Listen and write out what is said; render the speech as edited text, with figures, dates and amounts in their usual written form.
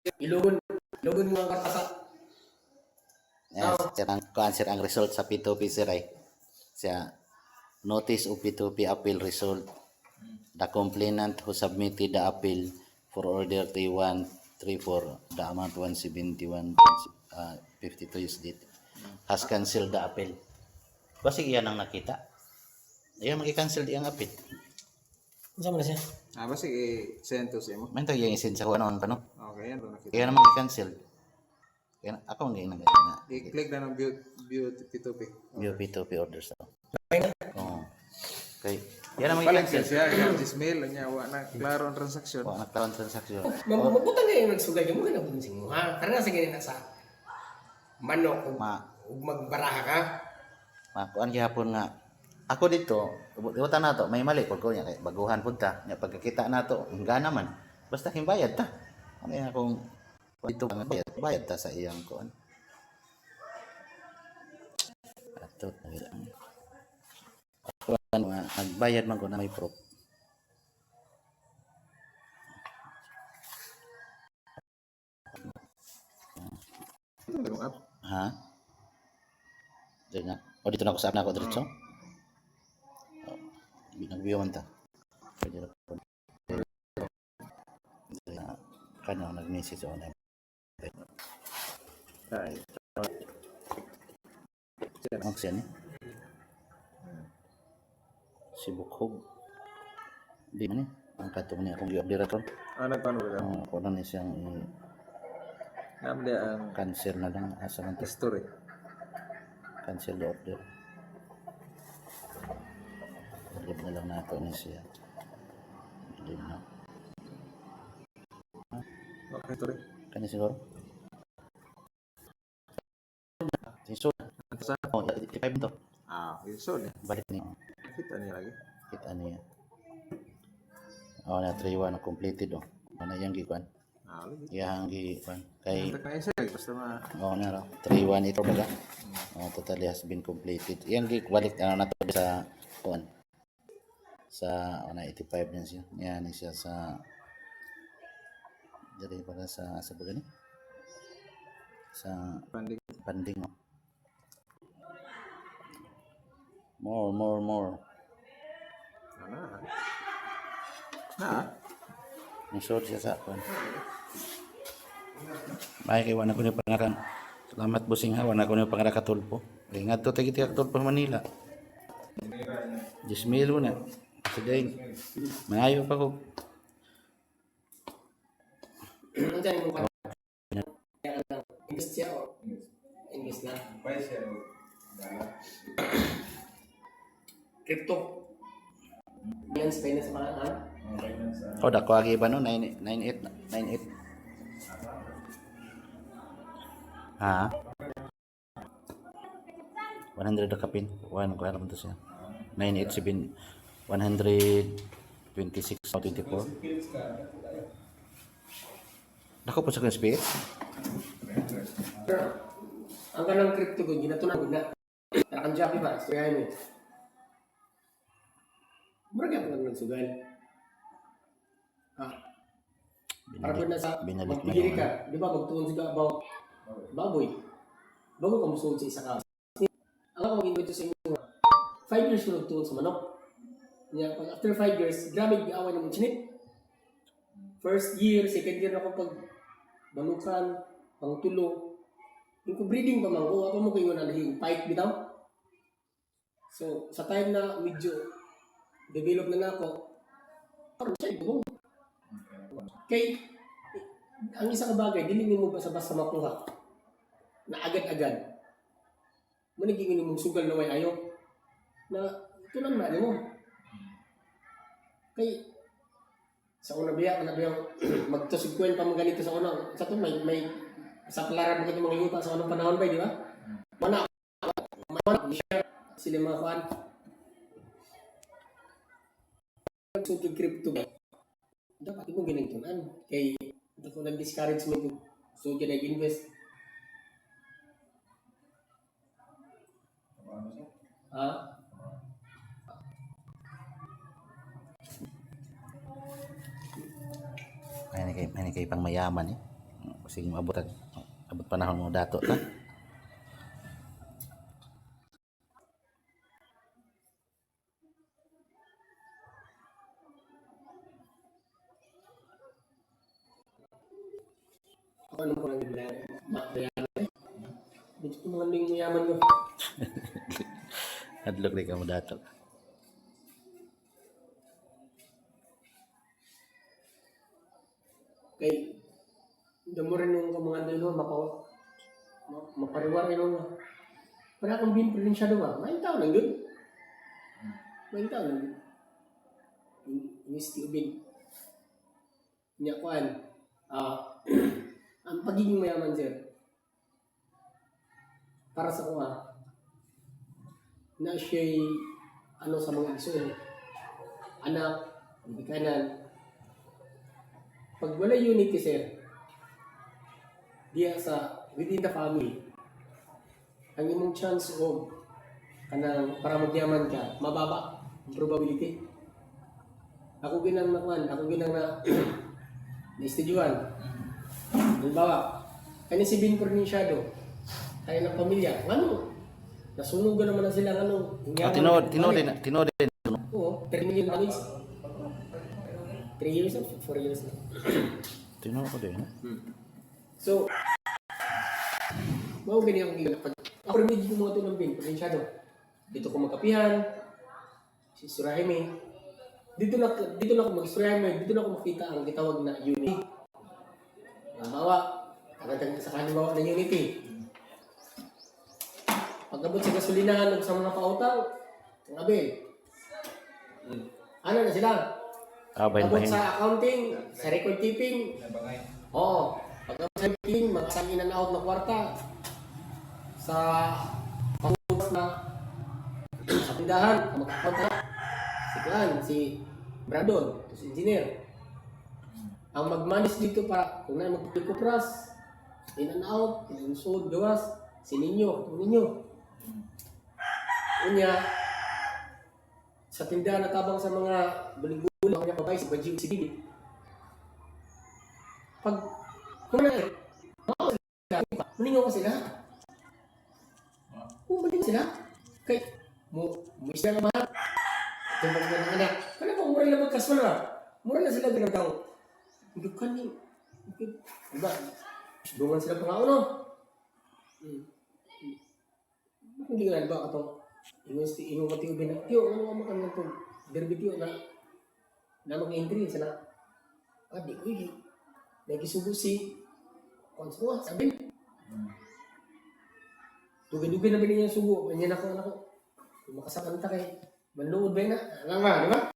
Ilugon, ilugon mga kartasa. Yes, sir ang result sa P2P sir ay. Siya, notice of P2P appeal result. The complainant who submitted the appeal for order 3134, the amount 171.52 USD, has cancelled the appeal. Basta iyan ang nakita. Iyan magi-cancel di ang appeal. Saan mo na siya? Basta i-send to sa mo. Man to yung isin sa kuha naman pa no. Okay, yan to nakita. Iyan ang magi-cancel. Kaya ako ang ganyan na. I-click na ng view P2P. View P2P orders daw. Okay na. Oo. Okay. Yan ang Paling magi-cancel. siya, yung Gmail, niya, na klaro ang transaksyon. O, nagkaroon transaksyon. Mabutang kayo nagsugay ka mo ka na po mo ha. Karena sa ganyan na sa manok ug magbaraha ka. Kuan gihapon nga ako dito, ibutan nato may mali pud ko nya kay baguhan pud ta. Nya pagkakita nato, hingga naman. Basta himbayad ta. Ano yan akong dito bayad ta sa iyang kuan. Atot na gila. Kuan nagbayad man ko na may proof. Yung app. Ha? Dito na. O dito na ako sa app na ako diretso. Nag-view man ta. Pwede na po. Kanya nag-message ako na. Ay. Ang siya ni? Si Bukhog. Di man eh. Ang katong niya akong i-update ito. Nagpaano ba ka? Ako na niya siyang Namli ang cancel na lang. Asa man to? history. Cancel the order. Leave na lang nato ni siya. Leave na. Okay, history. Kanya siguro? Sinso. Saan? Oh, 85 to. So, Balik niya. kita niya lagi. Kita niya. Oh, na 3-1 na completed oh. Ano yung gikuan? Lagi. Yang gikuan. Kay Ito ka isa, basta oh na raw. 3-1 ito baga. Oh, totally has been completed. Yang balik na to sa kuan. Sa 85 din siya. Yan siya sa jadi para sa bagani. Sa panding. Oh. More. Nisod siya sa kuan. May kay wala ko ni pangaran. Salamat busing ha, wala ko ni pangaran katulpo. Ingat to tagi katulpo Manila. 10,000 na. Sige. Maayo pa ko. Nandiyan mo ka. Invest siya o? Invest na. Crypto. Yan sa finance mga ha? Oh, dako agi ba no 98. Ha? 100 kapin. 1 ko alam to siya. 987 126 o 24. Dako po sa space. Pero, ang ganang crypto ko, ginatunan ko na. Nakang Jackie ba? Istoryahin mo. Mura ka pa nagsugal. Para po na sa binalik mo magpigiri yung ka. Di ba, magtuon sila about baboy. Bago ka musuod sa isa ka. Ang ako mag-invento sa inyo, 5 years ko nagtuon sa manok. Pag after 5 years, grabe gi-away ng chinit. First year, second year ako pag balukan, pangtulo. Yung breeding pa man ko, apa mo kayo na yung fight bitaw. So, sa time na medyo develop na ako, parang siya ito. Kay, ang isang bagay, dili mo basta-basta makuha na agad-agad. Maniging mong sugal na way ayaw na ito lang na mo. Kay, sa una biya magtusugkuhan pa mga ganito sa una. Sa ito, may saklaran mo mga yuta sa unang panahon ba, di ba? Mana, sila mga kuhan. So, crypto ba? Dapat mo ginagtunan. Kay, ito ko nag-discourage mo ito. So, ginag-invest. Ha? May kay pang mayaman eh. sige maabot abot panahon mo dato ta. Ako ano ko lang yung mayaman. Dito ko mga yung mayaman ko. Adlok di ka mo dato. Kay, damo rin yung mga ano, mapariwar rin yung para akong binprovinsyado ba? Maing tao lang yun. Maing tao lang yun. Yung Ubin. Niya kuan. Ang pagiging mayaman, sir. Para sa kuha, na siya'y ano sa mga iso, anak, hindi kanan. Pag wala unity, sir, diya sa within the family, ang imong chance of kanang para magyaman ka, mababa ang probability. Ako ginang nakuan, ako ginang na na-estudyohan. Halimbawa, kanya si Bin Provinciado, kaya ng pamilya, ano? Nasunugan naman na sila, ano? Tinod din. Oo, 3 million dollars. 3 years na, 4 years na. Tinod ko din. So, mau ganyan ang gila. Ako rin medyo mga ito ng Bin, Provinciado. Dito ko magkapihan, si Surahime. Dito na ako mag-Surahime, dito na ako makita ang gitawag na unity. Halimbawa, agad sa halimbawa na unity. Pagkabot sa gasolinahan o sa mga pautang, ang Abel. Ano na sila? Pagkabot sa accounting, sa record keeping. Oo. Pagkabot sa keeping, mga sa in and out na kwarta. Sa pagkabot na sa tindahan, mag-account na. Si Klan, si Bradon, si engineer. Ang mag-manage dito para kung na magpapikupras, in and out, in and sold, gawas, si Ninyo. Unya, sa tindahan na tabang sa mga bulig-bulig, mga kabay, si Bajiw, si Bibi. Pag, kung na maningaw ka sila. Maningaw sila. Kay, mo isla na mahal. Ito mga ng anak. Kaya pa, mura na magkasma na. Mura na sila ginagawa. Hindi ka ni. Diba? Dungan sila pangao, no? Hindi ka na ba ito? Inong mati ubin na, tiyo, ano ka makan ito? Derby tiyo na mag-entry sa na. Di ko hindi. Nagisubo si Konsuwa, sabi. Dugay-dugay na ba niya yung subo? Ganyan ako. Kung makasakanta kay Manlood ba yun na? Alam ba, di ba?